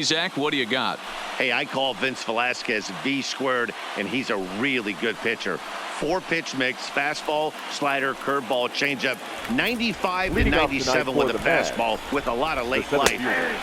Zach, what do you got? Hey, I call Vince Velasquez V squared, and he's a really good pitcher. 4-pitch mix, fastball, slider, curveball, changeup, 95 to 97 with a fastball with a lot of late life.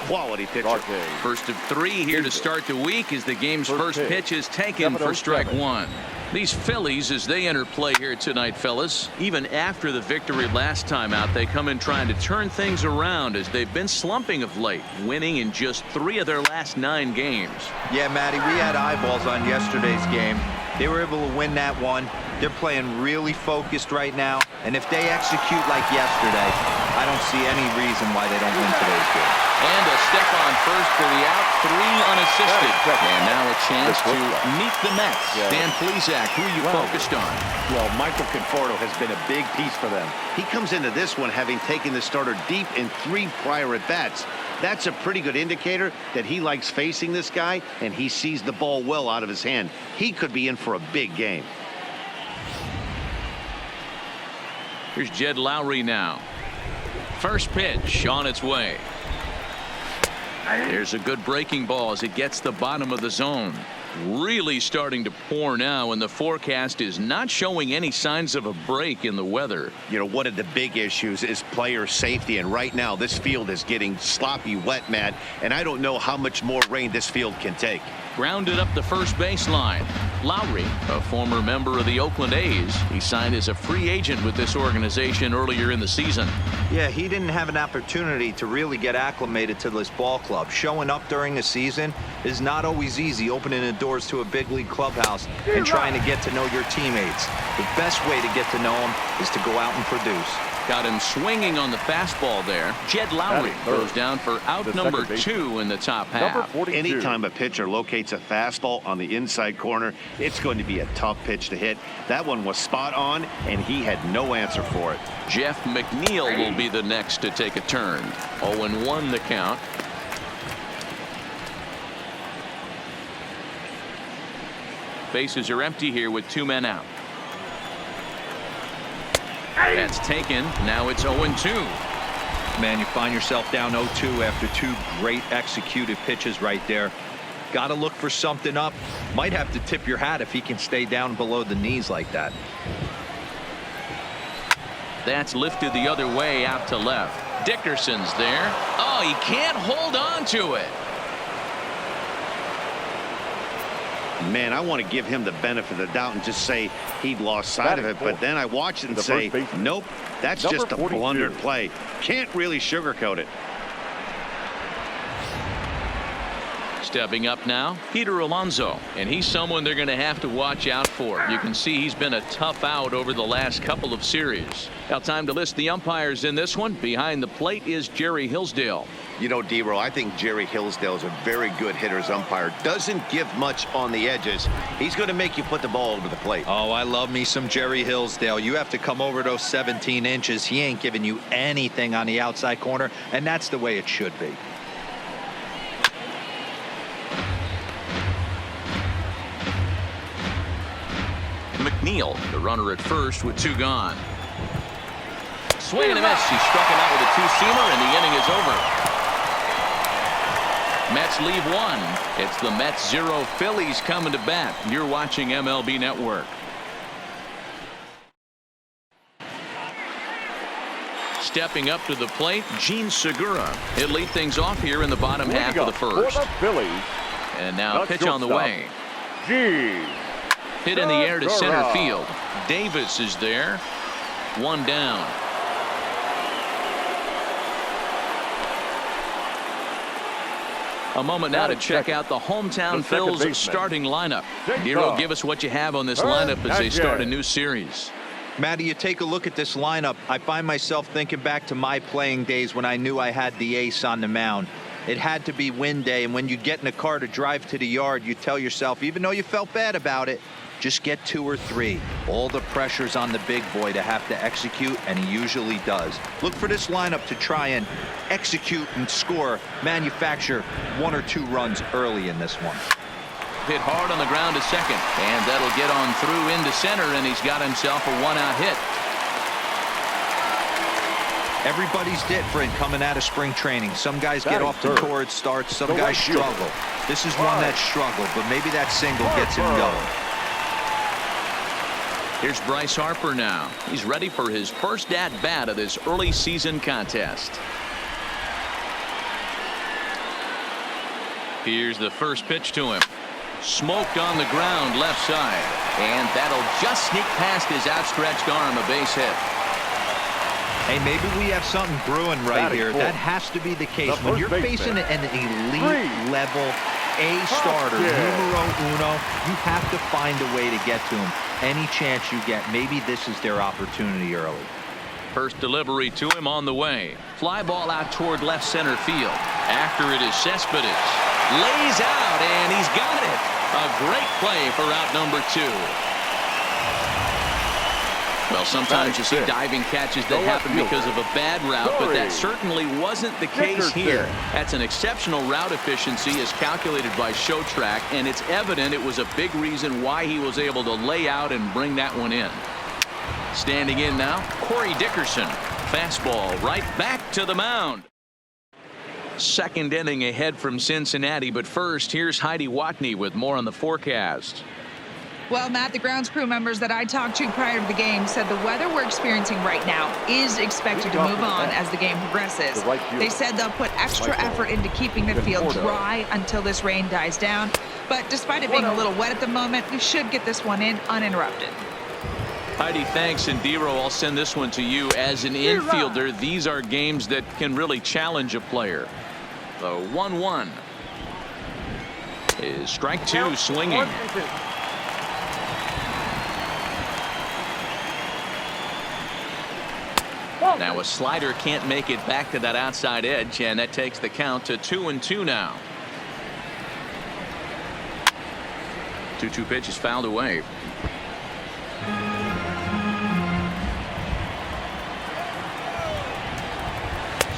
Quality pitcher. First of 3 here to start the week as the game's first pitch is taken for strike 1. These Phillies, as they enter play here tonight, fellas, even after the victory last time out, they come in trying to turn things around as they've been slumping of late, winning in just 3 of their last 9 games. Yeah, Matty, we had eyeballs on yesterday's game. They were able to win that one. They're playing really focused right now, and if they execute like yesterday, I don't see any reason why they don't win today's game. And a step on first for the out, 3 unassisted. And now a chance to meet the Mets. Dan Plesac, who are you focused on? Well, Michael Conforto has been a big piece for them. He comes into this one having taken the starter deep in 3 prior at-bats. That's a pretty good indicator that he likes facing this guy, and he sees the ball well out of his hand. He could be in for a big game. Here's Jed Lowry now. First pitch on its way. There's a good breaking ball as it gets the bottom of the zone. Really starting to pour now, and the forecast is not showing any signs of a break in the weather. You know, one of the big issues is player safety, and right now this field is getting sloppy wet, Matt, and I don't know how much more rain this field can take. Grounded up the first baseline. Lowry, a former member of the Oakland A's. He signed as a free agent with this organization earlier in the season. Yeah, he didn't have an opportunity to really get acclimated to this ball club. Showing up during the season is not always easy, opening the doors to a big league clubhouse and trying to get to know your teammates. The best way to get to know them is to go out and produce. Got him swinging on the fastball there. Jed Lowry goes down for out number 2 in the top half. Anytime a pitcher locates a fastball on the inside corner, it's going to be a tough pitch to hit. That one was spot on, and he had no answer for it. Jeff McNeil will be the next to take a turn. 0-1 the count. Bases are empty here with 2 men out. That's taken. Now it's 0-2. Man, you find yourself down 0-2 after 2 great executed pitches right there. Got to look for something up. Might have to tip your hat if he can stay down below the knees like that. That's lifted the other way out to left. Dickerson's there. Oh, he can't hold on to it. Man, I want to give him the benefit of the doubt and just say he'd lost sight of it, but then I watch it and say, nope, that's just a blundered play. Can't really sugarcoat it. Stepping up now, Peter Alonso, and he's someone they're going to have to watch out for. You can see he's been a tough out over the last couple of series. Now time to list the umpires in this one. Behind the plate is Jerry Hillsdale. You know, D-Row, I think Jerry Hillsdale is a very good hitter's umpire. Doesn't give much on the edges. He's going to make you put the ball over the plate. Oh, I love me some Jerry Hillsdale. You have to come over those 17 inches. He ain't giving you anything on the outside corner, and that's the way it should be. McNeil, the runner at first with 2 gone. Swing and a miss. He struck him out with a 2-seamer, and the inning is over. Mets leave 1. It's the Mets 0 Phillies coming to bat. You're watching MLB Network. Stepping up to the plate, Gene Segura. He'll lead things off here in the bottom half of the first. And now pitch on the way. Hit in the air to center field. Davis is there. 1 down. A moment now to check out the hometown Phils starting lineup. Nero, give us what you have on this lineup as they start a new series. Matty, you take a look at this lineup. I find myself thinking back to my playing days when I knew I had the ace on the mound. It had to be win day, and when you get in a car to drive to the yard, you tell yourself, even though you felt bad about it, just get 2 or 3. All the pressure's on the big boy to have to execute, and he usually does. Look for this lineup to try and execute and score, manufacture 1 or 2 runs early in this one. Hit hard on the ground to second, and that'll get on through into center, and he's got himself a 1-out hit. Everybody's different coming out of spring training. Some guys get off to torrid starts, some guys struggle. This is one that struggled, but maybe that single gets him going. Here's Bryce Harper now. He's ready for his first at-bat of this early season contest. Here's the first pitch to him. Smoked on the ground left side. And that'll just sneak past his outstretched arm, a base hit. Hey, maybe we have something brewing right here. That has to be the case. When you're facing an elite level A starter, numero uno, you have to find a way to get to him. Any chance you get, maybe this is their opportunity early. First delivery to him on the way. Fly ball out toward left center field. After it is Cespedes. Lays out, and he's got it. A great play for out number 2. Well, sometimes you see diving catches that happen because of a bad route, but that certainly wasn't the case here. That's an exceptional route efficiency as calculated by Show Track, and it's evident it was a big reason why he was able to lay out and bring that one in. Standing in now, Corey Dickerson. Fastball right back to the mound. Second inning ahead from Cincinnati, but first, here's Heidi Watney with more on the forecast. Well, Matt, the grounds crew members that I talked to prior to the game said the weather we're experiencing right now is expected to move on as the game progresses. They said they'll put extra effort into keeping the field dry until this rain dies down. But despite it being a little wet at the moment, we should get this one in uninterrupted. Heidi, thanks. And Dero, I'll send this one to you. As an infielder, these are games that can really challenge a player. The 1-1 is strike 2, swinging. Now a slider can't make it back to that outside edge, and that takes the count to 2-2 now. 2-2 pitch is fouled away.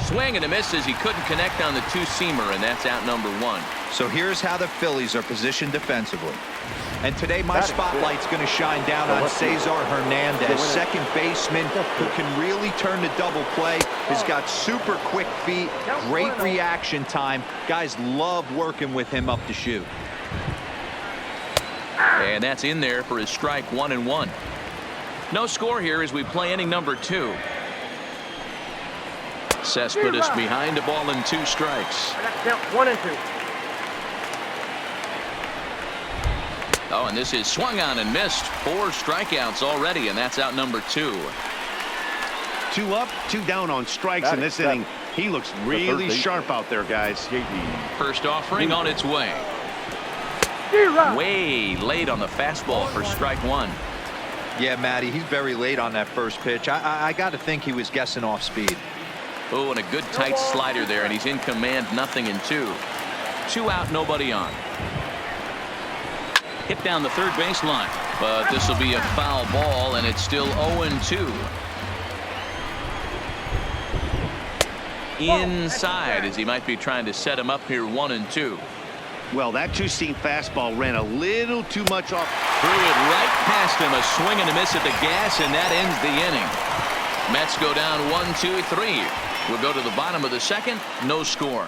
Swing and a miss as he couldn't connect on the two-seamer, and that's out number 1. So here's how the Phillies are positioned defensively. And today my spotlight's going to shine down on Cesar Hernandez, second baseman who can really turn the double play. He's got super quick feet, great reaction time. Guys love working with him up the chute. And that's in there for his strike 1-1. No score here as we play inning number 2. Cespedes behind a ball and 2 strikes. 1-2. Oh, and this is swung on and missed. 4 strikeouts already, and that's out number 2. 2 up, 2 down on strikes in this inning. He looks really sharp out there, guys. First offering on its way. Way late on the fastball for strike 1. Yeah, Matty, he's very late on that first pitch. I got to think he was guessing off speed. Oh, and a good tight slider there, and he's in command, 0-2. 2 out, nobody on. Hit down the third baseline, but this will be a foul ball, and it's still 0-2. Inside, as he might be trying to set him up here, 1-2. Well, that two-seam fastball ran a little too much off. Threw it right past him, a swing and a miss at the gas, and that ends the inning. Mets go down 1-2-3. We'll go to the bottom of the second. No score.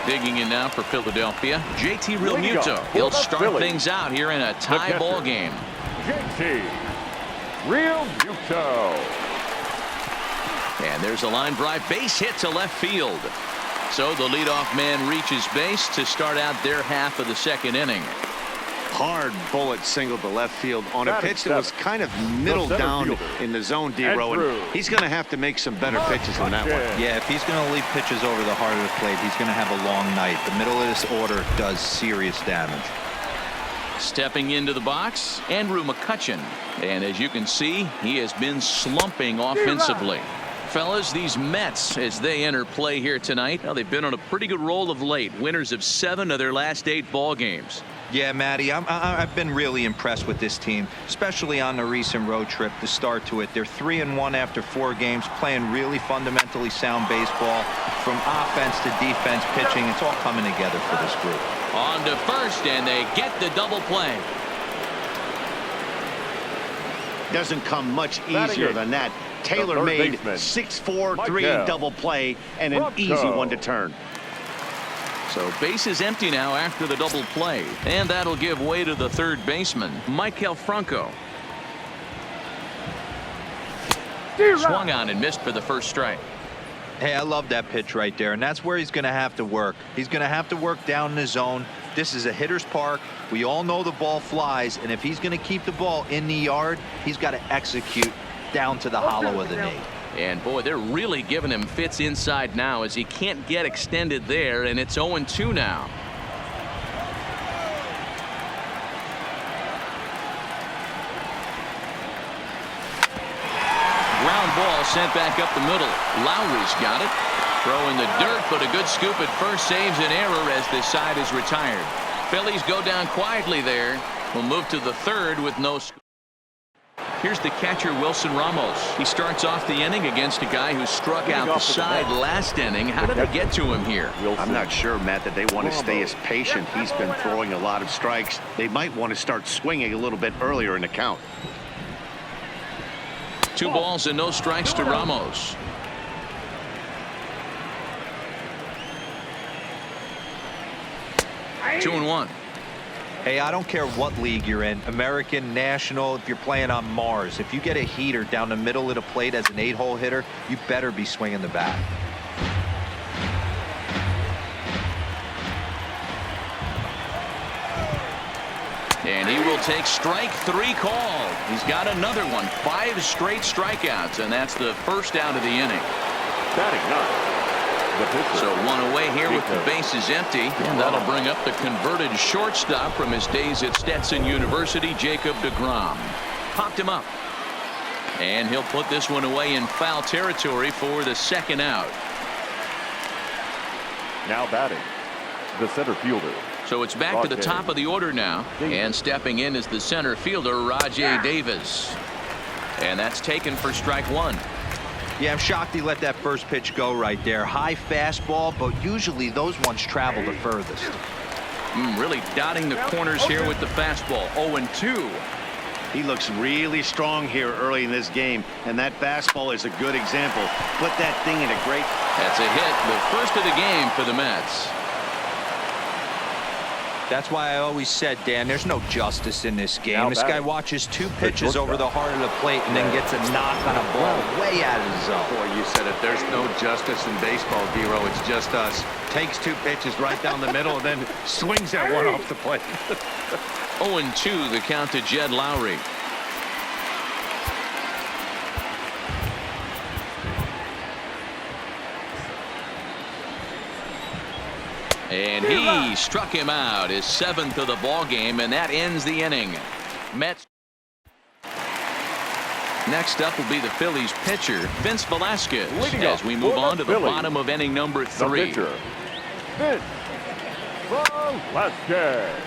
Digging in now for Philadelphia, JT Realmuto. He'll start things out here in a tie ball game. JT Realmuto. And there's a line drive base hit to left field. So the leadoff man reaches base to start out their half of the second inning. Hard bullet single to left field on a pitch that was kind of middle down in the zone, D-Row, and he's going to have to make some better pitches on that one. Yeah, if he's going to leave pitches over the heart of the plate, he's going to have a long night. The middle of this order does serious damage. Stepping into the box, Andrew McCutchen. And as you can see, he has been slumping offensively. Fellas, these Mets, as they enter play here tonight, well, they've been on a pretty good roll of late. Winners of 7 of their last 8 ball games. Yeah, Matty, I've been really impressed with this team, especially on the recent road trip to start to it. They're 3-1 after 4 games, playing really fundamentally sound baseball. From offense to defense, pitching, it's all coming together for this group. On to first, and they get the double play. Doesn't come much easier than that. tailor-made baseman, 6-4-3 Miguel. double play and an Bronco. easy one to turn. So base is empty now after the double play, and that'll give way to the third baseman, Miguel Franco. Swung on and missed for the first strike. Hey, I love that pitch right there, and that's where he's going to have to work. He's going to have to work down in the zone. This is a hitter's park. We all know the ball flies, and if he's going to keep the ball in the yard, he's got to execute down to the hollow of the knee. And boy, they're really giving him fits inside now as he can't get extended there, and it's 0-2 now. Ground ball sent back up the middle. Lowry's got it. Throw in the dirt, but a good scoop at first saves an error as this side is retired. Phillies go down quietly there. We'll move to the third with no score. Here's the catcher, Wilson Ramos. He starts off the inning against a guy who struck out the side last inning. How did they get to him here? I'm not sure, Matt, that they want to stay as patient. He's been throwing a lot of strikes. They might want to start swinging a little bit earlier in the count. 2 balls and no strikes to Ramos. Two and one. Hey, I don't care what league you're in, American, National, if you're playing on Mars. If you get a heater down the middle of the plate as an 8-hole hitter, you better be swinging the bat. And he will take strike 3 called. He's got another one. 5 straight strikeouts, and that's the first out of the inning. Batting ninth. So 1 away here with the bases empty, and that'll bring up the converted shortstop from his days at Stetson University, Jacob deGrom. Popped him up. And he'll put this one away in foul territory for the second out. Now batting, the center fielder. So it's back to the top of the order now, and stepping in is the center fielder, Rajay Davis. And that's taken for strike 1. Yeah, I'm shocked he let that first pitch go right there. High fastball, but usually those ones travel the furthest. Really dotting the corners here with the fastball. 0-2. He looks really strong here early in this game, and that fastball is a good example. Put that thing in a great... That's a hit, the first of the game for the Mets. That's why I always said, Dan, there's no justice in this game. Now This guy batting. watches 2 pitches over the heart of the plate and then gets a knock on a ball way out of the zone. Boy, you said it. There's no justice in baseball, Giro. It's just us. Takes 2 pitches right down the middle and then swings that one off the plate. 0-2 the count to Jed Lowry. And he struck him out, his 7th of the ball game, and that ends the inning. Mets. Next up will be the Phillies pitcher, Vince Velasquez, as we move on to the bottom of inning number 3. The pitcher, Vince Velasquez.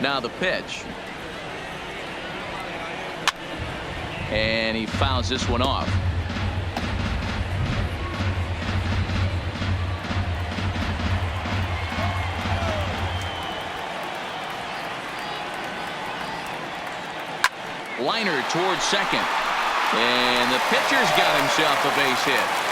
Now the pitch. And he fouls this one off. Liner towards second. And the pitcher's got himself a base hit.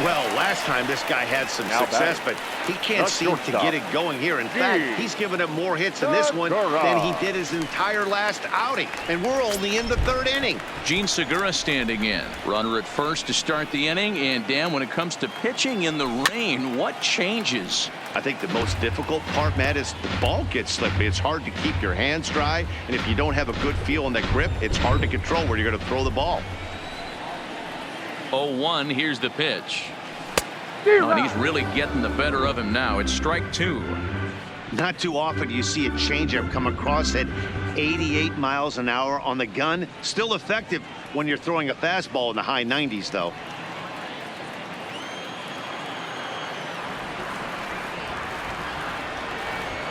Well, last time this guy had some Now success, batting. but he can't The seem to shortstop. get it going here. In fact, he's given up more hits in this one than he did his entire last outing. And we're only in the 3rd inning. Gene Segura standing in. Runner at first to start the inning. And Dan, when it comes to pitching in the rain, what changes? I think the most difficult part, Matt, is the ball gets slippery. It's hard to keep your hands dry. And if you don't have a good feel on that grip, it's hard to control where you're going to throw the ball. 0-1, here's the pitch. Oh, and he's really getting the better of him now. It's strike 2. Not too often do you see a changeup come across at 88 miles an hour on the gun. Still effective when you're throwing a fastball in the high 90s, though.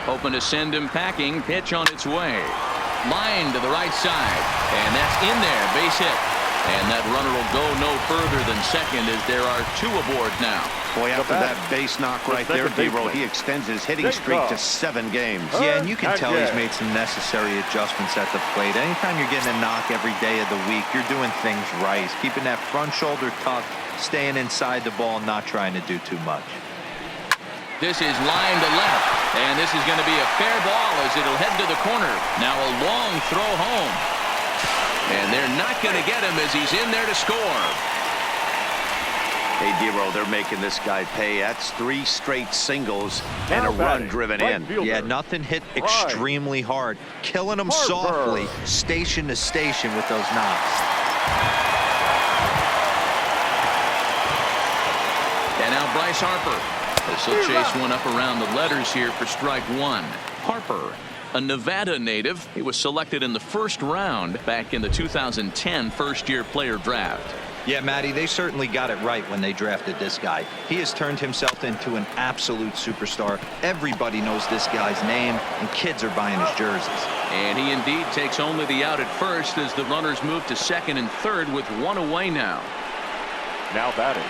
Hoping to send him packing. Pitch on its way. Line to the right side. And that's in there. Base hit. And that runner will go no further than second as there are 2 aboard now. Boy, after that base knock right there, D-Roll, he extends his hitting streak to 7 games. Yeah, and you can tell he's made some necessary adjustments at the plate. Anytime you're getting a knock every day of the week, you're doing things right. He's keeping that front shoulder tucked, staying inside the ball, not trying to do too much. This is line to left, and this is going to be a fair ball as it'll head to the corner. Now a long throw home. And they're not going to get him as he's in there to score. Hey, D-Roll, they're making this guy pay. That's 3 straight singles and a run driven in. Yeah, nothing hit extremely hard. Killing them softly, station to station with those knocks. And now Bryce Harper. This will chase one up around the letters here for strike 1. Harper, a Nevada native. He was selected in the 1st round back in the 2010 first-year player draft. Yeah, Matty, they certainly got it right when they drafted this guy. He has turned himself into an absolute superstar. Everybody knows this guy's name, and kids are buying his jerseys. And he indeed takes only the out at first as the runners move to second and third with 1 away now. Now batting,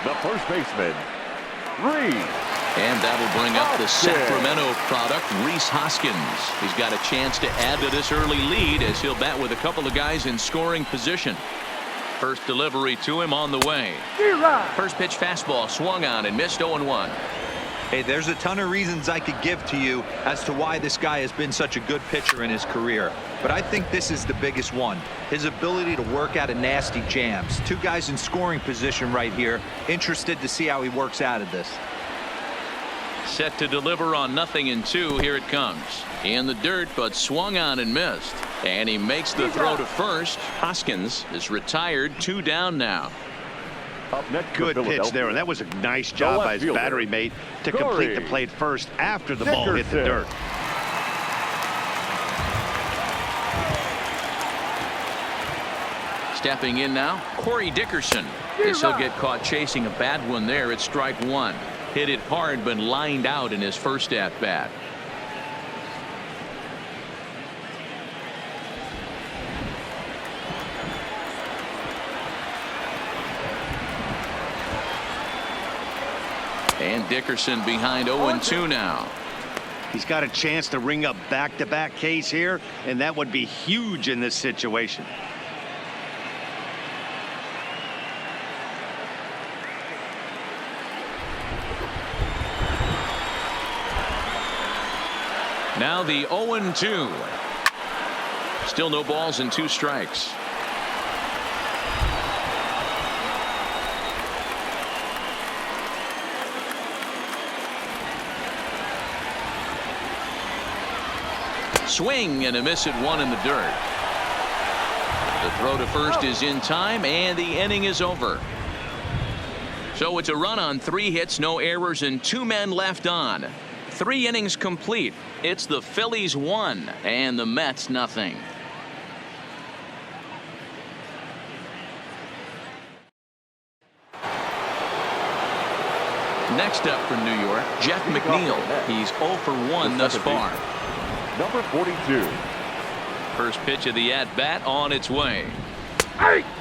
the first baseman, Reese. And that'll bring up the Sacramento product, Rhys Hoskins. He's got a chance to add to this early lead as he'll bat with a couple of guys in scoring position. First delivery to him on the way. First pitch fastball swung on and missed 0-1. Hey, there's a ton of reasons I could give to you as to why this guy has been such a good pitcher in his career. But I think this is the biggest one. His ability to work out of nasty jams. 2 guys in scoring position right here. Interested to see how he works out of this. Set to deliver on 0-2. Here it comes. In the dirt, but swung on and missed. And he makes the throw to first. Hoskins is retired. 2 down now. Up next, Good pitch there, and that was a nice job by his battery mate to complete the plate first after the ball hit the dirt. Stepping in now, Corey Dickerson. This will get caught chasing a bad one there at strike 1. Hit it hard, but lined out in his first at bat. And Dickerson behind 0-2 now. He's got a chance to ring up back-to-back Ks here, and that would be huge in this situation. Now the 0-2. Still no balls and 2 strikes. Swing and a miss at 1 in the dirt. The throw to first is in time, and the inning is over. So it's a run on 3 hits, no errors, and 2 men left on. 3 innings complete. It's the Phillies 1 and the Mets 0. Next up for New York, Jeff McNeil. He's 0 for 1 thus far. Number 42. First pitch of the at-bat on its way.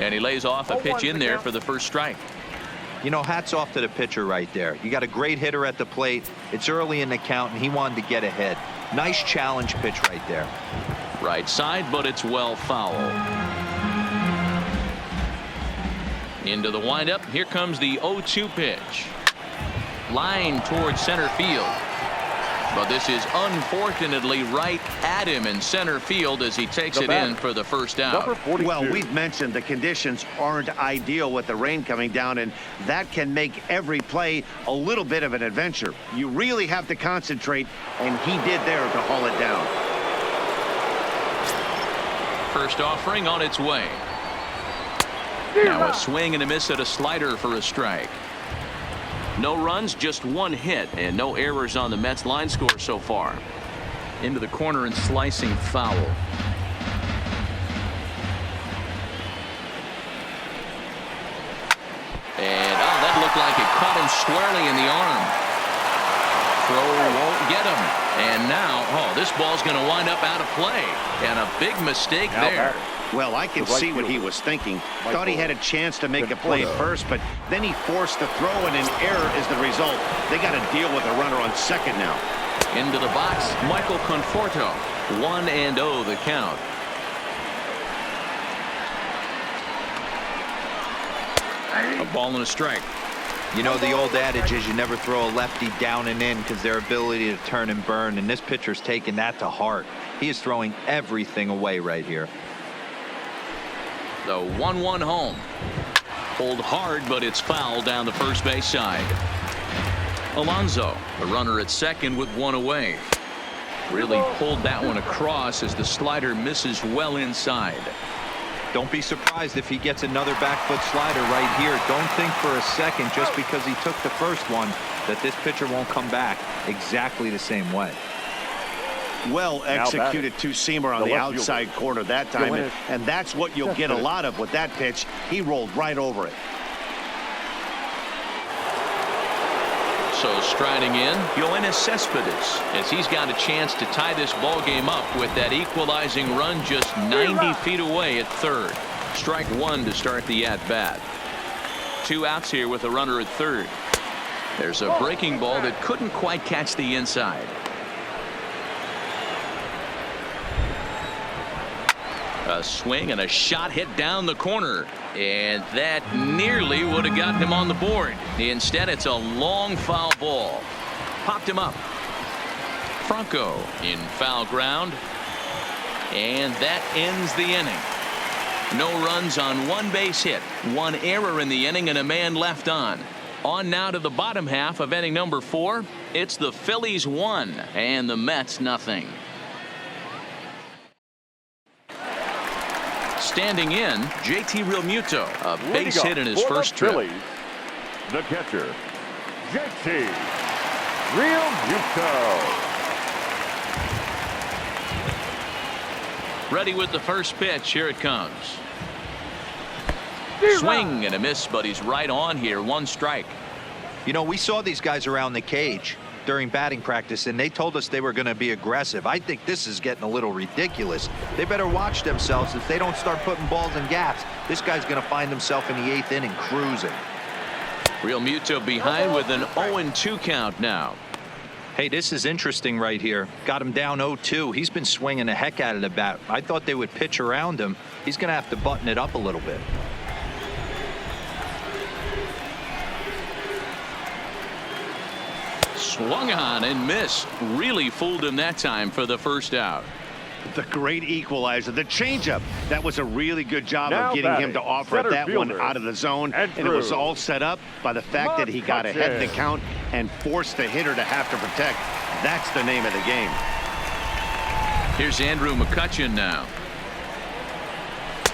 And he lays off a pitch in there for the first strike. You know, hats off to the pitcher right there. You got a great hitter at the plate. It's early in the count, and he wanted to get ahead. Nice challenge pitch right there. Right side, but it's well foul. Into the windup. Here comes the 0-2 pitch. Line towards center field. But this is unfortunately right at him in center field as he takes it in for the first out. Well, we've mentioned the conditions aren't ideal with the rain coming down, and that can make every play a little bit of an adventure. You really have to concentrate, and he did there to haul it down. First offering on its way. Now a swing and a miss at a slider for a strike. No runs, just 1 hit, and no errors on the Mets line score so far. Into the corner and slicing foul. And that looked like it caught him squarely in the arm. Throw won't get him. And now, this ball's going to wind up out of play. And a big mistake there. Well, I can see what he was thinking. Thought he had a chance to make a play first, but then he forced the throw, and an error is the result. They got to deal with a runner on second now. Into the box, Michael Conforto. 1-0 the count. A ball and a strike. You know, the old adage is you never throw a lefty down and in because their ability to turn and burn, and this pitcher's taking that to heart. He is throwing everything away right here. The 1-1 home. Pulled hard, but it's foul down the first base side. Alonso, the runner at second with one away. Really pulled that one across as the slider misses well inside. Don't be surprised if he gets another back foot slider right here. Don't think for a second, just because he took the first one, that this pitcher won't come back exactly the same way. Well executed two-seamer on the outside corner that time, and that's what you'll get a lot of with that pitch. He rolled right over it. So striding in, Yoenis Cespedes, as he's got a chance to tie this ball game up with that equalizing run just 90 feet away at third. Strike one to start the at-bat. 2 outs here with a runner at third. There's a breaking ball that couldn't quite catch the inside. A swing and a shot hit down the corner, and that nearly would have gotten him on the board. Instead, it's a long foul ball. Popped him up. Franco in foul ground, and that ends the inning. No runs on 1 base hit, 1 error in the inning, and a man left on. On now to the bottom half of inning number 4. It's the Phillies 1 and the Mets nothing. Standing in, JT Realmuto, a base hit in his first trip. Phillies, the catcher, JT Realmuto. Ready with the first pitch. Here it comes. Swing and a miss, but he's right on here. 1 strike. You know, we saw these guys around the cage during batting practice, and they told us they were going to be aggressive. I think this is getting a little ridiculous. They better watch themselves. If they don't start putting balls in gaps, this guy's going to find himself in the 8th inning cruising. Realmuto behind with an 0-2 count now. Hey, this is interesting right here. Got him down 0-2. He's been swinging the heck out of the bat. I thought they would pitch around him. He's going to have to button it up a little bit. Swung on and missed. Really fooled him that time for the first out. The great equalizer, the changeup. That was a really good job Now of getting him batting, to offer center that one fielder, out of the zone, and it was all set up by the fact that he got ahead of the count and forced the hitter to have to protect. That's the name of the game. Here's Andrew McCutchen now.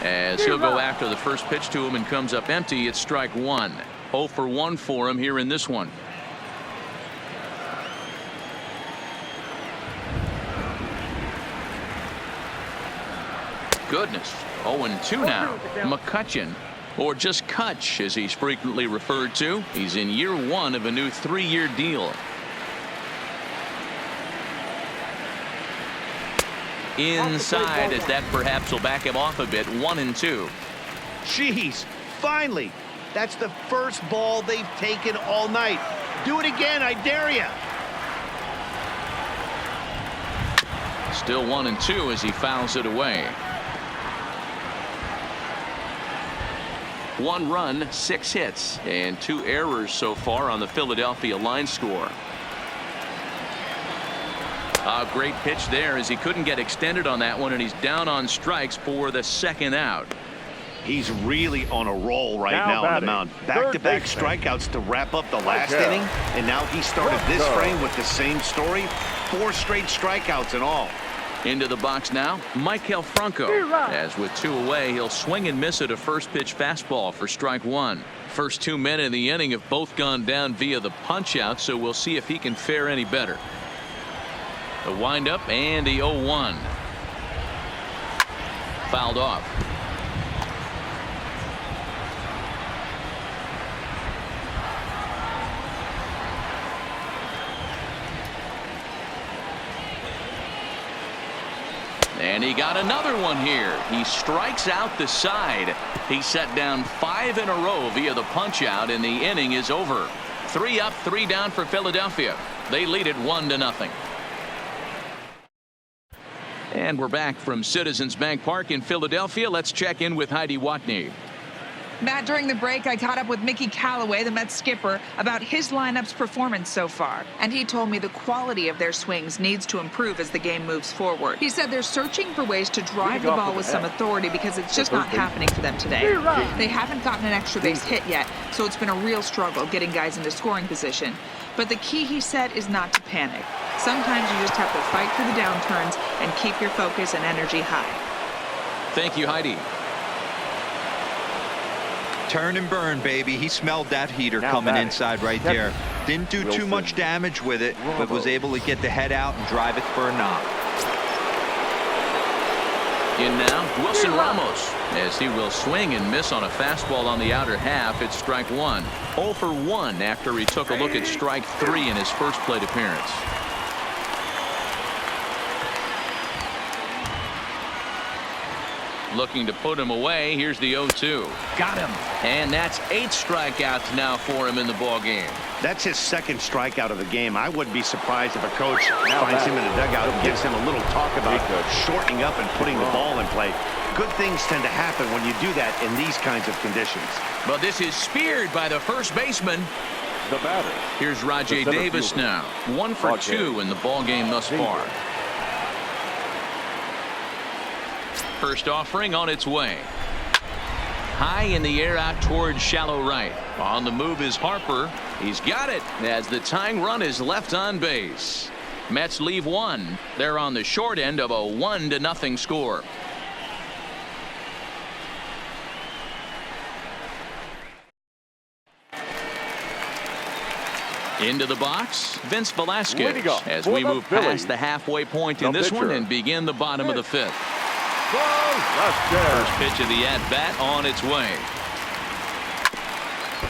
As he'll go after the first pitch to him and comes up empty. It's strike 1. 0 for 1 for him here in this one. Goodness. 0-2 now. McCutchen, or just Kutch as he's frequently referred to. He's in year 1 of a new 3-year deal. Inside, as that perhaps will back him off a bit. 1-2. Jeez, finally. That's the first ball they've taken all night. Do it again, I dare you. Still 1-2 as he fouls it away. 1 run, 6 hits, and 2 errors so far on the Philadelphia line score. A great pitch there as he couldn't get extended on that one, and he's down on strikes for the 2nd out. He's really on a roll right now on the mound. Back-to-back strikeouts to wrap up the last inning, and now he started this frame with the same story. 4 straight strikeouts in all. Into the box now, Maikel Franco. As with 2 away, he'll swing and miss at a first pitch fastball for strike 1. First 2 men in the inning have both gone down via the punch out, so we'll see if he can fare any better. The windup and the 0-1. Fouled off. And he got another one here. He strikes out the side. He set down 5 in a row via the punch out, and the inning is over. 3 up, 3 down for Philadelphia. They lead it 1-0. And we're back from Citizens Bank Park in Philadelphia. Let's check in with Heidi Watney. Matt, during the break, I caught up with Mickey Callaway, the Mets skipper, about his lineup's performance so far. And he told me the quality of their swings needs to improve as the game moves forward. He said they're searching for ways to drive the ball with some authority because it's just not happening for them today. They haven't gotten an extra base hit yet, so it's been a real struggle getting guys into scoring position. But the key, he said, is not to panic. Sometimes you just have to fight through the downturns and keep your focus and energy high. Thank you, Heidi. Turn and burn, baby. He smelled that heater coming inside right there. Didn't do too much damage with it, but was able to get the head out and drive it for a knock. In now, Wilson Ramos, as he will swing and miss on a fastball on the outer half. It's strike 1. 0 for 1 after he took a look at strike 3 in his first plate appearance. Looking to put him away. Here's the 0-2. Got him. And that's 8 strikeouts now for him in the ball game. That's his second strikeout of the game. I wouldn't be surprised if a coach finds him in the dugout and gives him a little talk about shortening up and putting the ball in play. Good things tend to happen when you do that in these kinds of conditions. But this is speared by the first baseman. The batter. Here's Rajay Davis now. 1 for 2 in the ball game thus far. First offering on its way. High in the air out towards shallow right. On the move is Harper. He's got it as the tying run is left on base. Mets leave 1. They're on the short end of a 1-0 score. Into the box, Vince Velasquez, as we move past the halfway point in this one and begin the bottom of the 5th. First pitch of the at-bat on its way.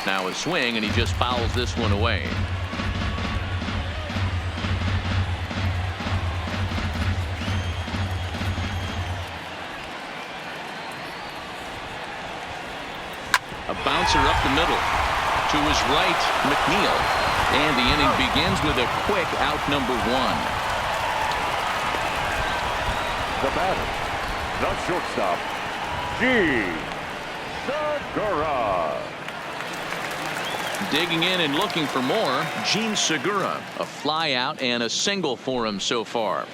Now a swing, and he just fouls this one away. A bouncer up the middle. To his right, McNeil. And the inning begins with a quick out number 1. The batter. The shortstop, Gene Segura. Digging in and looking for more, Gene Segura. A fly out and a single for him so far.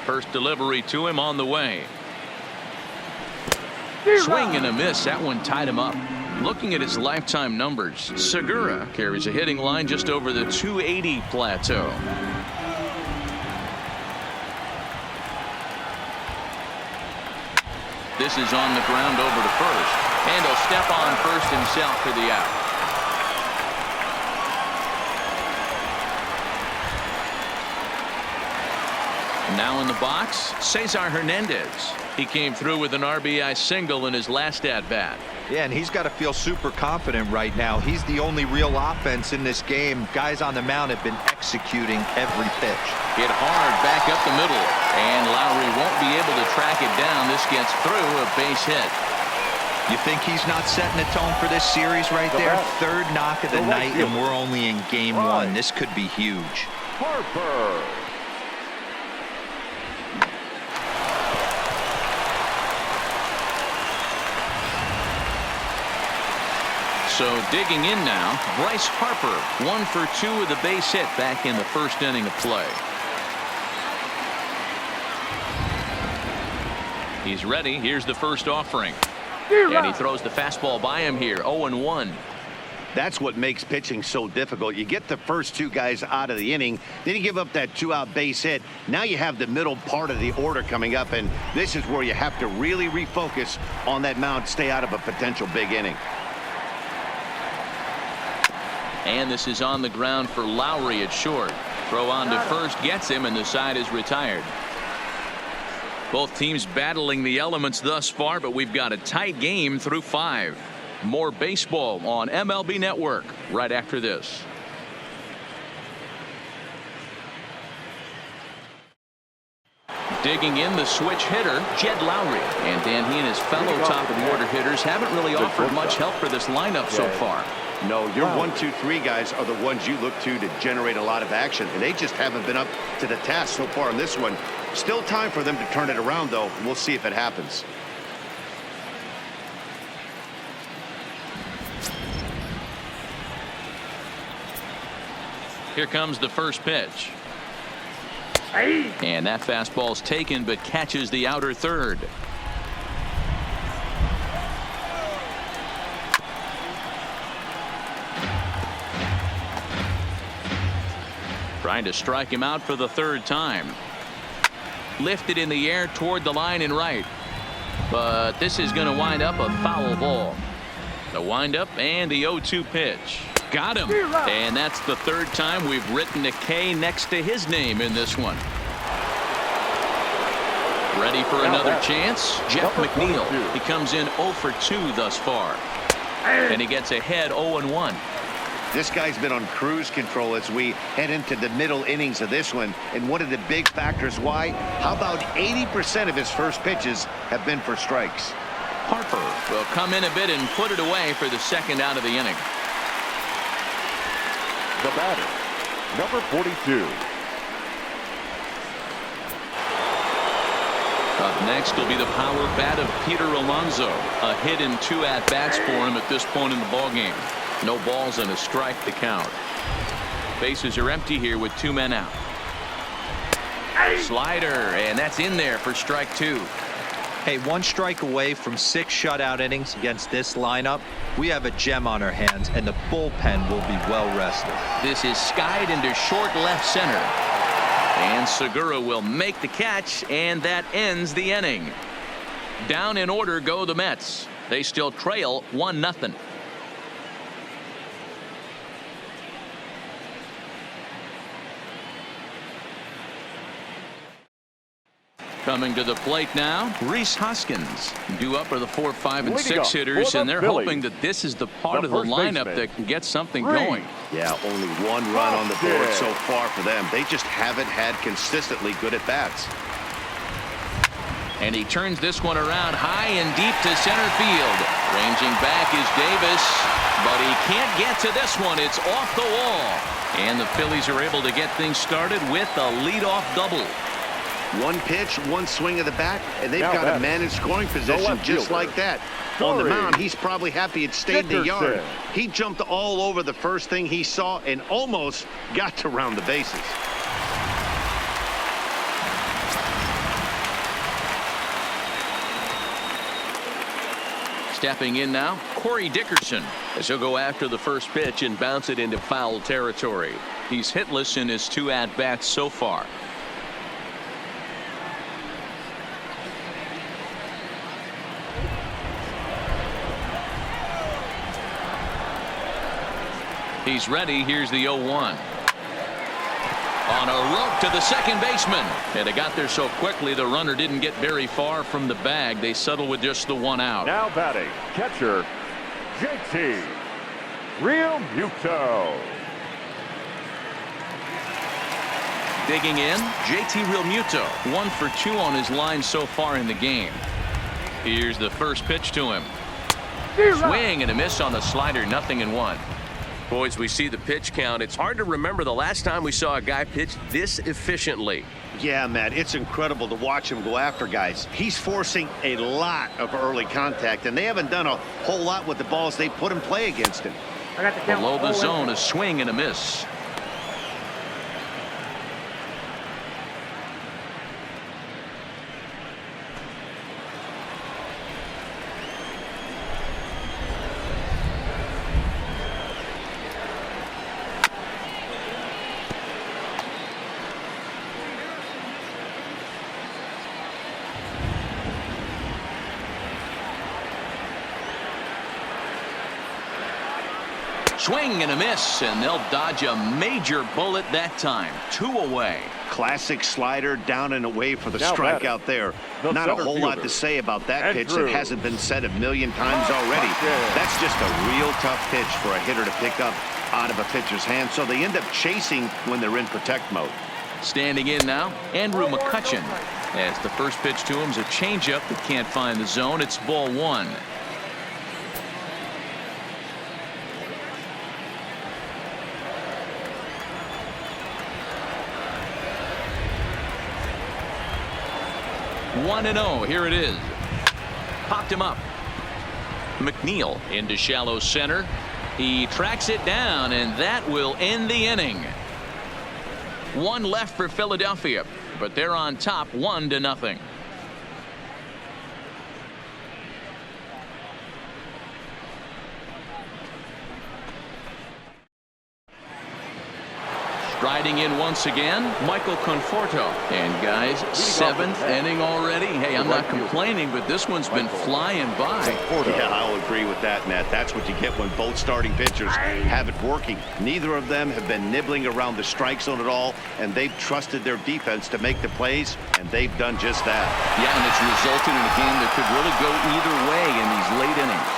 First delivery to him on the way. Swing and a miss. That one tied him up. Looking at his lifetime numbers, Segura carries a hitting line just over the 280 plateau. This is on the ground over to first, and he'll step on first himself for the out. Now in the box, Cesar Hernandez. He came through with an RBI single in his last at-bat. Yeah, and he's got to feel super confident right now. He's the only real offense in this game. Guys on the mound have been executing every pitch. Hit hard back up the middle, and Lowry won't be able to track it down. This gets through a base hit. You think he's not setting the tone for this series right there? Third knock of the night, and we're only in game 1. This could be huge. Harper. So digging in now, Bryce Harper, 1 for 2 with a base hit back in the first inning of play. He's ready. Here's the first offering. And he throws the fastball by him here. 0-1. That's what makes pitching so difficult. You get the first 2 guys out of the inning, then you give up that 2-out base hit. Now you have the middle part of the order coming up, and this is where you have to really refocus on that mound, stay out of a potential big inning. And this is on the ground for Lowry at short. Throw on to first gets him, and the side is retired. Both teams battling the elements thus far, but we've got a tight game through 5. More baseball on MLB Network right after this. Digging in, the switch hitter, Jed Lowry. And Dan, he and his fellow top-of-the-order hitters haven't really offered much help for this lineup so far. No, your 1, 2, 3 guys are the ones you look to generate a lot of action, and they just haven't been up to the task so far in this one. Still time for them to turn it around, though. We'll see if it happens. Here comes the first pitch. And that fastball's taken, but catches the outer third. Trying to strike him out for the third time. Lifted in the air toward the line and right. But this is going to wind up a foul ball. The windup and the 0-2 pitch. Got him. And that's the third time we've written a K next to his name in this one. Ready for another chance? Jeff McNeil. He comes in 0 for 2 thus far. And he gets ahead 0-1. This guy's been on cruise control as we head into the middle innings of this one. And one of the big factors why, how about 80% of his first pitches have been for strikes? Harper will come in a bit and put it away for the second out of the inning. The batter, number 42. Up next will be the power bat of Peter Alonso. A hit and 2 at-bats for him at this point in the ballgame. No balls and a strike to count. Bases are empty here with 2 men out. Slider, and that's in there for strike 2. Hey, 1 strike away from 6 shutout innings against this lineup. We have a gem on our hands, and the bullpen will be well rested. This is skied into short left center. And Segura will make the catch, and that ends the inning. Down in order go the Mets. They still trail 1-0. Coming to the plate now, Rhys Hoskins. Due up are the 4, 5, and 6 hitters, and they're hoping that this is the part of the lineup that can get something going. Yeah, only 1 run on the board so far for them. They just haven't had consistently good at-bats. And he turns this one around high and deep to center field. Ranging back is Davis, but he can't get to this one. It's off the wall. And the Phillies are able to get things started with a leadoff double. 1 pitch, 1 swing of the bat, and they've got a managed scoring position just like that. On the mound, he's probably happy it stayed in the yard. He jumped all over the first thing he saw and almost got to round the bases. Stepping in now, Corey Dickerson, as he'll go after the first pitch and bounce it into foul territory. He's hitless in his 2 at-bats so far. He's ready. Here's the 0-1. On a rope to the second baseman. And it got there so quickly the runner didn't get very far from the bag. They settle with just the 1 out. Now batting, catcher, JT Realmuto. Digging in, JT Realmuto. 1 for 2 on his line so far in the game. Here's the first pitch to him. Swing and a miss on the slider. 0-1. Boys, we see the pitch count. It's hard to remember the last time we saw a guy pitch this efficiently. Yeah, Matt, it's incredible to watch him go after guys. He's forcing a lot of early contact, and they haven't done a whole lot with the balls they put in play against him. Below the zone, a swing and a miss. Swing and a miss, and they'll dodge a major bullet that time. 2 away. Classic slider down and away for the strikeout there. Not a whole lot to say about that pitch. It hasn't been said 1,000,000 times already. That's just a real tough pitch for a hitter to pick up out of a pitcher's hand, so they end up chasing when they're in protect mode. Standing in now, Andrew McCutchen. As the first pitch to him is a changeup that can't find the zone. It's ball one. One and 0. Here it is. Popped him up. McNeil into shallow center. He tracks it down, and that will end the inning. One left for Philadelphia, but they're on top 1-0. Striding in once again, Michael Conforto. And guys, 7th inning already. Hey, I'm not complaining, but this one's been flying by. Yeah, I'll agree with that, Matt. That's what you get when both starting pitchers have it working. Neither of them have been nibbling around the strike zone at all, and they've trusted their defense to make the plays, and they've done just that. Yeah, and it's resulted in a game that could really go either way in these late innings.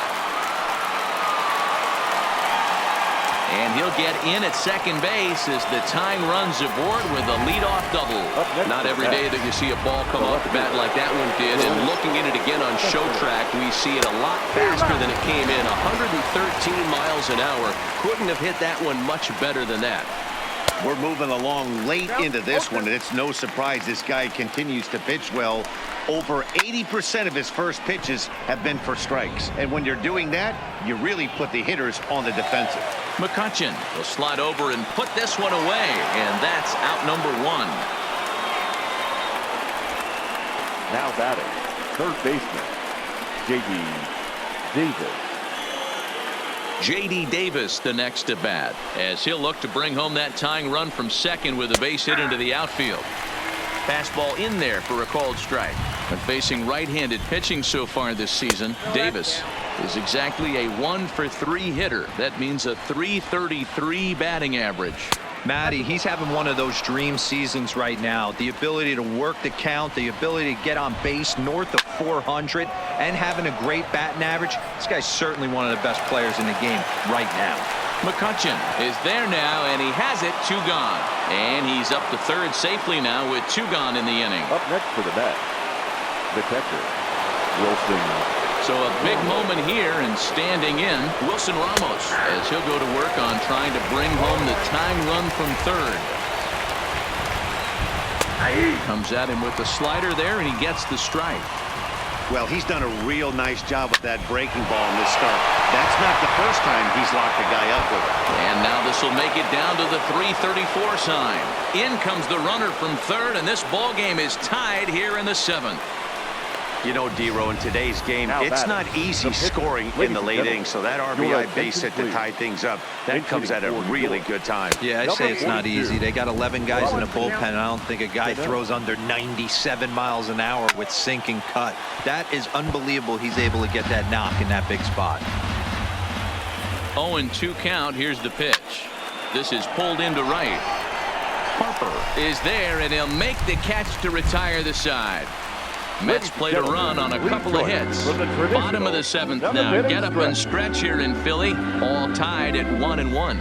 And he'll get in at second base as the tying runs aboard with a leadoff double. Not every day that you see a ball come off the bat like that one did. And looking at it again on show track, we see it a lot faster than it came in. 113 miles an hour. Couldn't have hit that one much better than that. We're moving along late into this one, and it's no surprise this guy continues to pitch well. Over 80% of his first pitches have been for strikes. And when you're doing that, you really put the hitters on the defensive. McCutchen will slide over and put this one away, and that's out number 1. Now batting, third baseman, J.D. Davis. J.D. Davis the next at bat as he'll look to bring home that tying run from second with a base hit into the outfield. Fastball in there for a called strike. And facing right-handed pitching so far this season, Davis is exactly a 1-for-3 hitter. That means a .333 batting average. Matty, he's having one of those dream seasons right now. The ability to work the count, the ability to get on base north of 400, and having a great batting average. This guy's certainly one of the best players in the game right now. McCutchen is there now, and he has it. 2 gone. And he's up to third safely now with 2 gone in the inning. Up next for the bat, the catcher, Wilson. So a big moment here, and standing in, Wilson Ramos, as he'll go to work on trying to bring home the tying run from third. Comes at him with the slider there, and he gets the strike. Well, he's done a real nice job with that breaking ball in this start. That's not the first time he's locked a guy up with it. And now this will make it down to the .334 sign. In comes the runner from third, and this ball game is tied here in the 7th. You know, D-Row, in today's game, now it's batting, not easy scoring in the late innings, so that RBI base hit to tie things up. That comes at a really good time. Yeah, I say it's not easy. They got 11 guys in the bullpen, and I don't think a guy throws under 97 miles an hour with sink and cut. That is unbelievable he's able to get that knock in that big spot. 0-2 count. Here's the pitch. This is pulled into right. Harper is there, and he'll make the catch to retire the side. Mets played a run on a couple of hits. Bottom of the 7th now. Get up and stretch here in Philly. All tied at 1-1.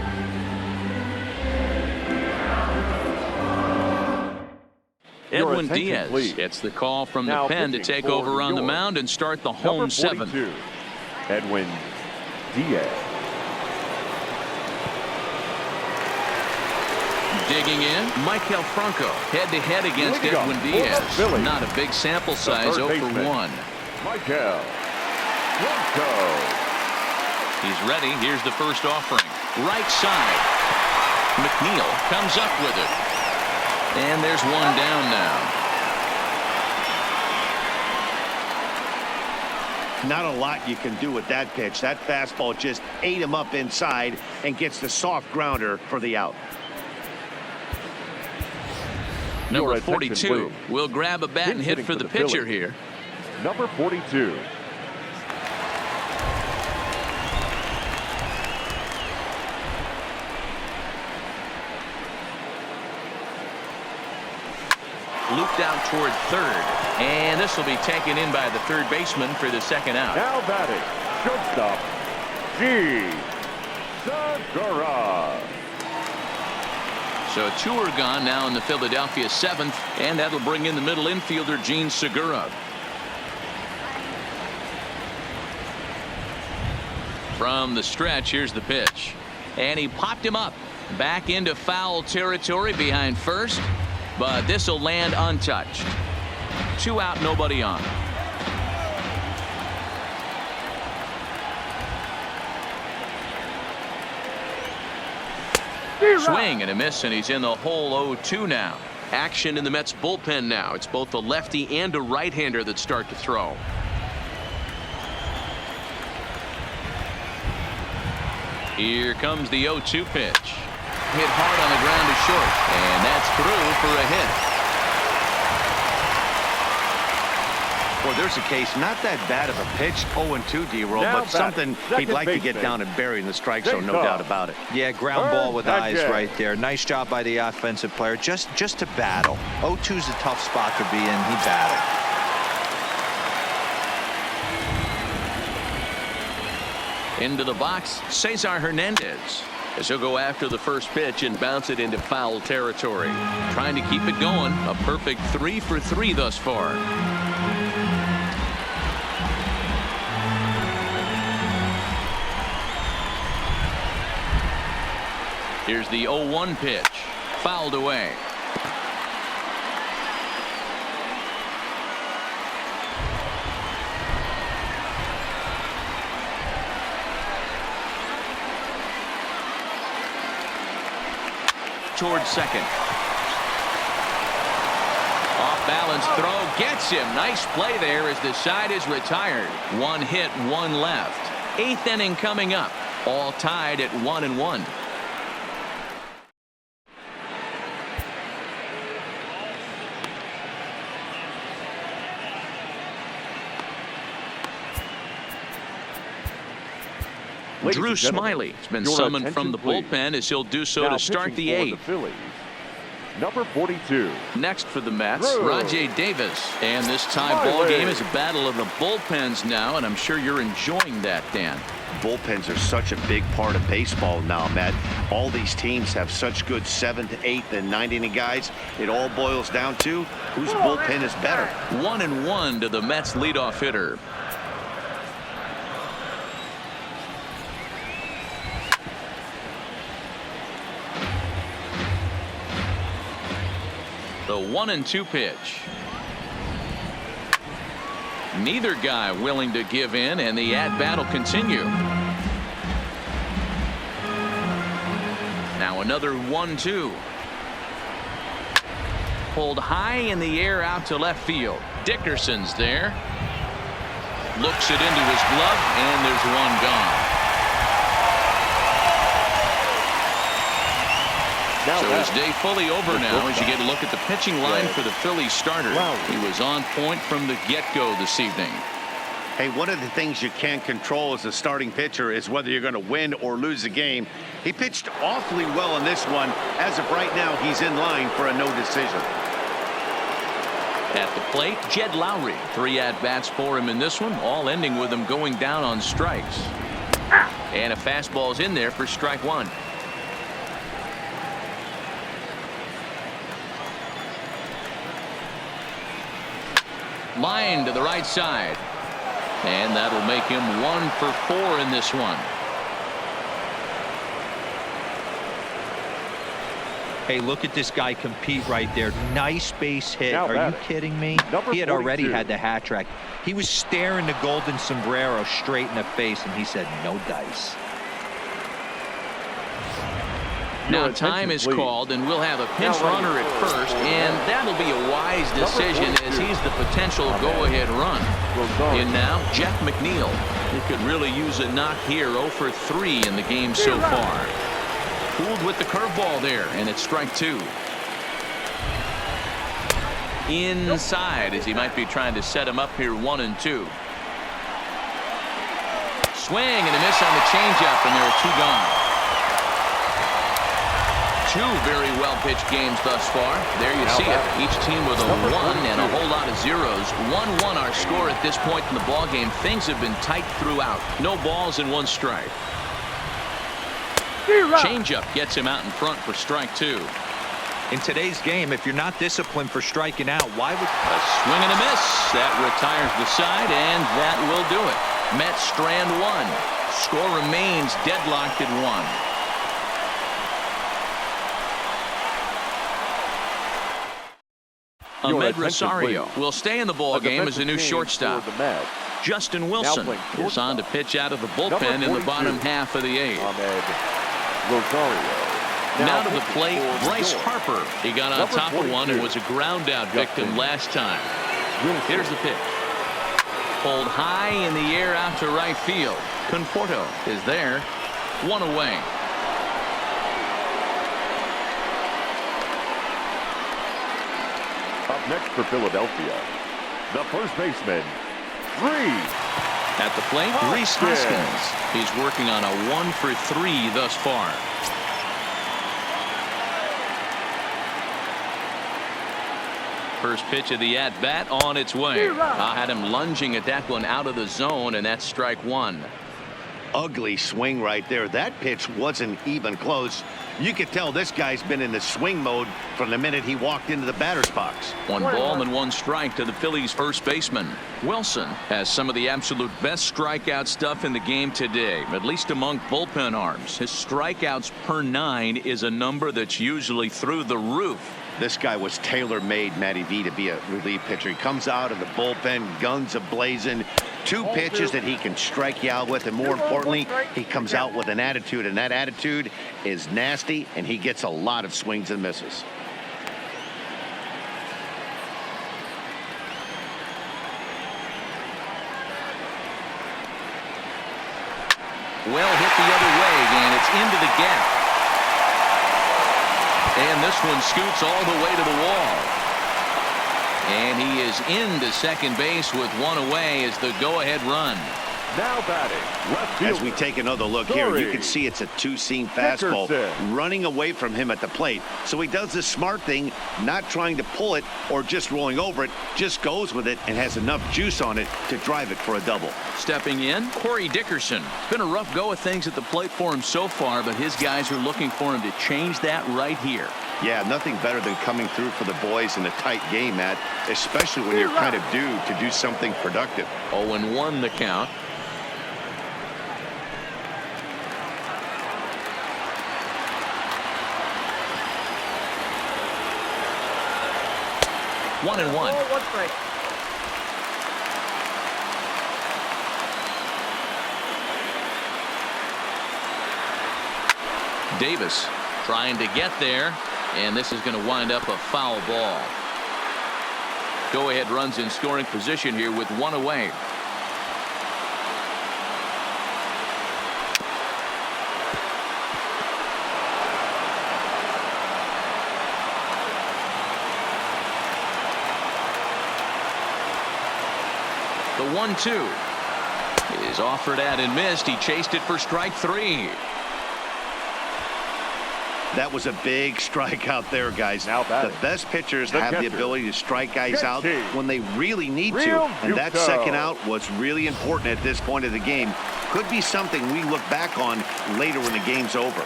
Edwin Diaz gets the call from the pen to take over on the mound and start the home 7th. Edwin Diaz. Digging in, Maikel Franco head-to-head against Edwin Diaz. Not a big sample size, 0 for 1. Maikel Franco. He's ready. Here's the first offering. Right side. McNeil comes up with it. And there's one down now. Not a lot you can do with that pitch. That fastball just ate him up inside and gets the soft grounder for the out. Number 42 will grab a bat and hit for the pitcher here. Number 42. Looped out toward third, and this will be taken in by the third baseman for the second out. Now batting, shortstop, G. Segura. So 2 are gone now in the Philadelphia 7th, and that'll bring in the middle infielder Gene Segura. From the stretch, here's the pitch. And he popped him up. Back into foul territory behind first. But this will land untouched. 2 out, nobody on. Swing and a miss, and he's in the hole 0-2 now. Action in the Mets bullpen now. It's both a lefty and a right-hander that start to throw. Here comes the 0-2 pitch. Hit hard on the ground to short, and that's through for a hit. Well, there's a case, not that bad of a pitch, 0-2, D-Roll, but something he'd like to get down and bury in the strike zone, no doubt about it. Yeah, ground ball with eyes right there. Nice job by the offensive player, just to battle. 0-2's a tough spot to be in. He battled. Into the box, Cesar Hernandez, as he'll go after the first pitch and bounce it into foul territory. Trying to keep it going. A perfect 3 for 3 thus far. Here's the 0-1 pitch. Fouled away. Towards second. Off balance throw gets him. Nice play there as the side is retired. 1 hit, 1 left. 8th inning coming up. All tied at 1-1. Drew Smiley has been summoned from the bullpen as he'll do so to start the 8th. Phillies, number 42. Next for the Mets, Rajay Davis. And this tie ball game is a battle of the bullpens now, and I'm sure you're enjoying that, Dan. Bullpens are such a big part of baseball now, Matt. All these teams have such good 7th, 8th, and 9th inning guys. It all boils down to whose bullpen is better. 1-1 to the Mets leadoff hitter. The 1-2 pitch. Neither guy willing to give in, and the at-bat will continue. Now another 1-2. Pulled high in the air out to left field. Dickerson's there. Looks it into his glove, and there's 1 gone. So his day fully over now as you get a look at the pitching line for the Phillies starter. He was on point from the get-go this evening. Hey, one of the things you can't control as a starting pitcher is whether you're going to win or lose a game. He pitched awfully well in this one. As of right now, he's in line for a no decision. At the plate, Jed Lowry. 3 at-bats for him in this one, all ending with him going down on strikes. And a fastball's in there for strike 1. Line to the right side. And that'll make him 1 for 4 in this one. Hey, look at this guy compete right there. Nice base hit. Are you kidding me? He had already had the hat trick. He was staring the golden sombrero straight in the face, and he said, no dice. Now time is called, and we'll have a pinch runner at first, and that'll be a wise decision as he's the potential go-ahead run. In now, Jeff McNeil. He could really use a knock here. 0 for 3 in the game so far. Fooled with the curveball there, and it's strike 2. Inside as he might be trying to set him up here 1-2. Swing and a miss on the changeup, and there are 2 gone. 2 very well-pitched games thus far. There you see it. Each team with a 1 and a whole lot of zeros. 1-1 our score at this point in the ball game. Things have been tight throughout. No balls and 1 strike. Changeup gets him out in front for strike 2. In today's game, if you're not disciplined for striking out, why would... A swing and a miss. That retires the side, and that will do it. Mets strand one. Score remains deadlocked at 1. Ahmed Rosario will stay in the ball game as a new shortstop. Justin Wilson is on to pitch out of the bullpen in the bottom half of the 8th. Ahmed Rosario. Now to the plate, Bryce Harper. He got on top of one and was a ground out victim last time. Here's the pitch. Pulled high in the air out to right field. Conforto is there. 1 away. Up next for Philadelphia, the first baseman, Reese. At the plate, Rhys Hoskins. He's working on a 1 for 3 thus far. First pitch of the at-bat on its way. I had him lunging at that one out of the zone, and that's strike 1. Ugly swing right there. That pitch wasn't even close. You could tell this guy's been in the swing mode from the minute he walked into the batter's box. 1 ball and 1 strike to the Phillies first baseman. Wilson has some of the absolute best strikeout stuff in the game today, at least among bullpen arms. His strikeouts per 9 is a number that's usually through the roof. This guy was tailor-made, Matty V, to be a relief pitcher. He comes out of the bullpen, guns a-blazing. 2 pitches that he can strike you out with, and more importantly, he comes out with an attitude, and that attitude is nasty, and he gets a lot of swings and misses. Well hit the other way, and it's into the gap. And this one scoots all the way to the wall. And he is into second base with 1 away as the go-ahead run. Now batting, left fielder. As we take another look here, you can see it's a 2-seam fastball running away from him at the plate. So he does the smart thing, not trying to pull it or just rolling over it, just goes with it and has enough juice on it to drive it for a double. Stepping in, Corey Dickerson. It's been a rough go of things at the plate for him so far, but his guys are looking for him to change that right here. Yeah, nothing better than coming through for the boys in a tight game, Matt, especially when you're kind of due to do something productive. 0-1 the count. One and one. Davis trying to get there, and this is going to wind up a foul ball. Go-ahead runs in scoring position here with 1 away. The 1-2 is offered at and missed. He chased it for strike 3. That was a big strikeout there, guys. Now the best pitchers have the ability to strike guys out when they really need to. And that second out was really important at this point of the game. Could be something we look back on later when the game's over.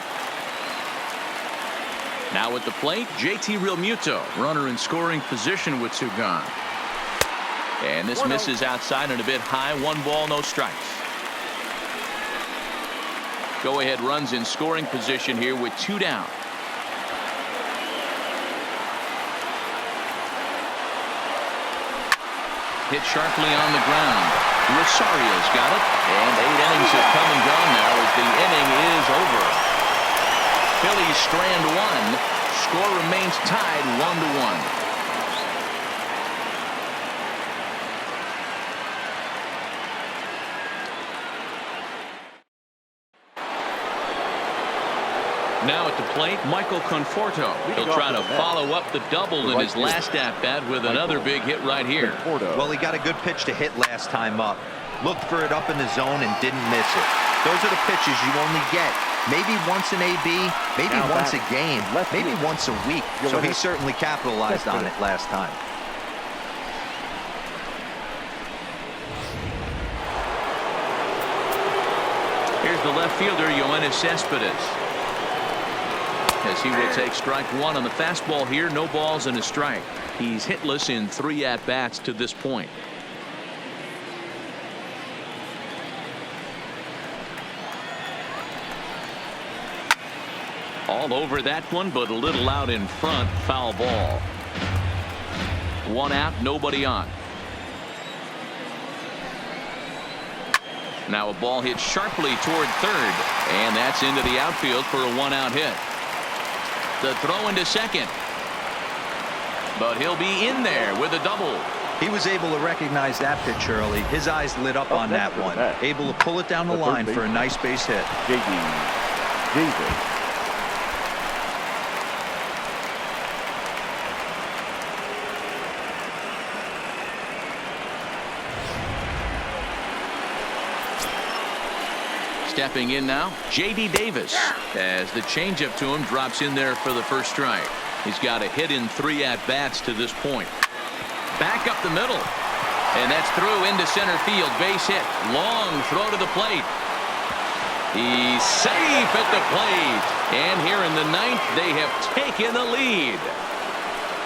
Now at the plate, JT Realmuto, runner in scoring position with 2 gone. And this misses outside and a bit high. 1 ball, no strikes. Go-ahead runs in scoring position here with 2 down. Hit sharply on the ground. Rosario's got it. And 8 innings have come and gone now as the inning is over. Phillies strand 1. Score remains tied 1-1. Now at the plate, Michael Conforto. He'll try to follow up the double in his last at-bat with another big hit right here. Well, he got a good pitch to hit last time up. Looked for it up in the zone and didn't miss it. Those are the pitches you only get maybe once an AB, maybe once a game, maybe once a week. So he certainly capitalized on it last time. Here's the left fielder, Yoenis Cespedes. as he will take strike one on the fastball here. No balls and a strike. He's hitless in 3 at-bats to this point. All over that one, but a little out in front. Foul ball. 1 out, nobody on. Now a ball hit sharply toward third, and that's into the outfield for a 1-out hit. The throw into second, but he'll be in there with a double. He was able to recognize that pitch early. His eyes lit up on that one. Able to pull it down the line for a nice base hit. J.D. Davis. Stepping in now, J.D. Davis, as the changeup to him drops in there for the first strike. He's got a hit in 3 at-bats to this point. Back up the middle, and that's through into center field. Base hit. Long throw to the plate. He's safe at the plate. And here in the 9th, they have taken the lead.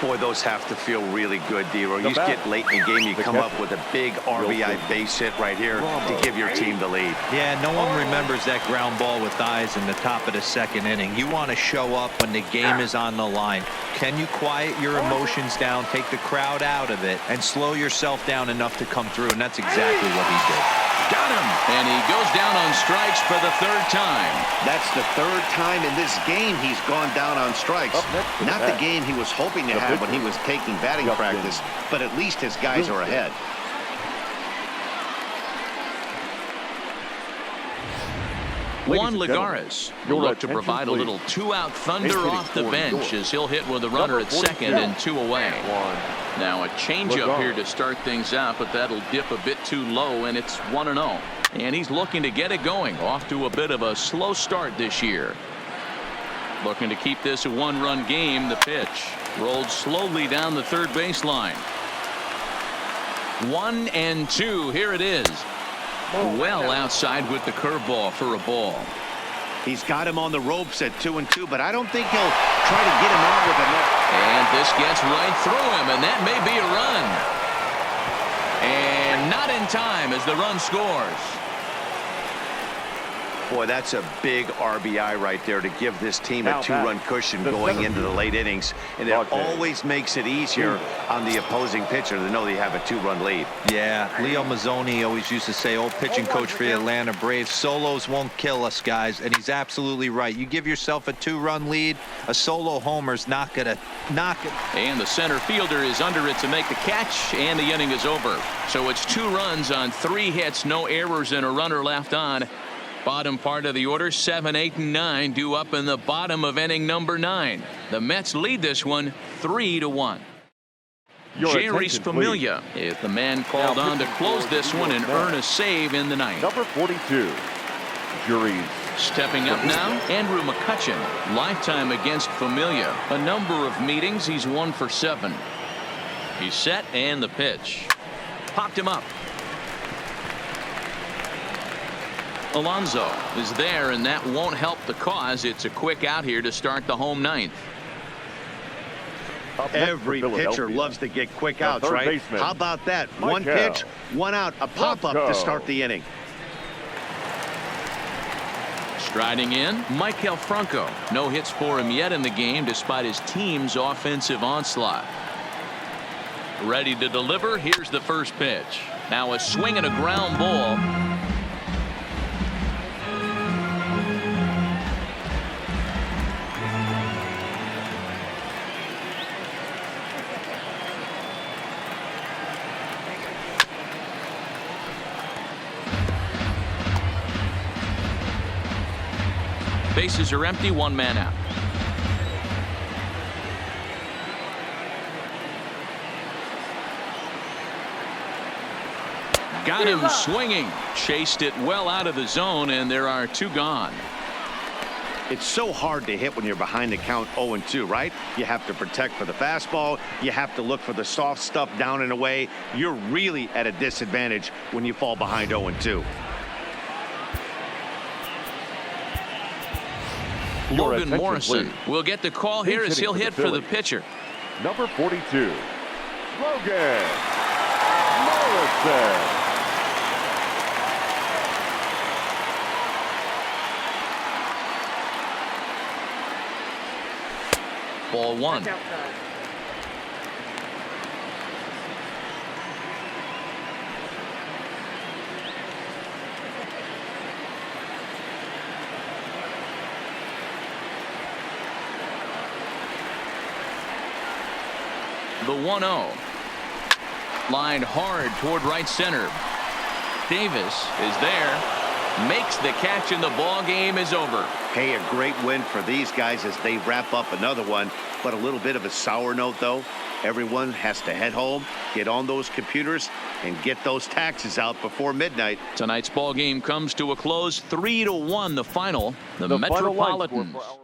Boy, those have to feel really good, D-Row. You get late in the game, you come up with a big RBI base hit right here to give your team the lead. Yeah, no one remembers that ground ball with eyes in the top of the 2nd inning. You want to show up when the game is on the line. Can you quiet your emotions down, take the crowd out of it, and slow yourself down enough to come through? And that's exactly what he did. Got him, and he goes down on strikes for the 3rd time. That's the 3rd time in this game he's gone down on strikes. Not the game he was hoping to have when he was taking batting practice, but at least his guys are ahead. Juan Lagares will look to provide a little 2-out thunder off the bench as he'll hit with a runner at second and 2 away. Now a changeup here to start things out, but that'll dip a bit too low, and it's 1-0. And he's looking to get it going. Off to a bit of a slow start this year. Looking to keep this a 1-run game. The pitch rolled slowly down the third baseline. 1-2. Here it is. Well outside with the curveball for a ball. He's got him on the ropes at 2-2, but I don't think he'll try to get him out with a net. And this gets right through him, and that may be a run. And not in time as the run scores. Boy, that's a big RBI right there to give this team a 2-run cushion going into the late innings. And it always makes it easier on the opposing pitcher to know they have a 2-run lead. Yeah, Leo Mazzoni always used to say, old pitching coach for the Atlanta Braves, solos won't kill us, guys. And he's absolutely right. You give yourself a 2-run lead, a solo homer's not going to knock it. And the center fielder is under it to make the catch, and the inning is over. So it's 2 runs on 3 hits, no errors, and a runner left on. Bottom part of the order, 7, 8, and 9 due up in the bottom of inning number 9. The Mets lead this one 3-1. Jeurys Familia is the man called on to close this one and earn a save in the 9th. Number 42, Jeurys. Stepping up now, Andrew McCutchen. Lifetime against Familia. A number of meetings, he's 1 for 7. He's set, and the pitch. Popped him up. Alonso is there, and that won't help the cause. It's a quick out here to start the home 9th. Every pitcher loves to get quick outs, right? How about that? 1 pitch, 1 out, a pop-up to start the inning. Striding in, Michael Franco. No hits for him yet in the game despite his team's offensive onslaught. Ready to deliver. Here's the first pitch. Now a swing and a ground ball. Bases are empty, 1 man out. Got him swinging. Chased it well out of the zone, and there are 2 gone. It's so hard to hit when you're behind the count 0-2, right? You have to protect for the fastball. You have to look for the soft stuff down and away. You're really at a disadvantage when you fall behind 0-2. Your Logan attention, Morrison please. will get the call here as he'll hit for the pitcher. Number 42, Logan Morrison. Ball one. The 1-0. Lined hard toward right center. Davis is there. Makes the catch and the ball game is over. Hey, a great win for these guys as they wrap up another one. But a little bit of a sour note, though. Everyone has to head home, get on those computers, and get those taxes out before midnight. Tonight's ball game comes to a close. 3-1 the final. The Final line score Metropolitans for our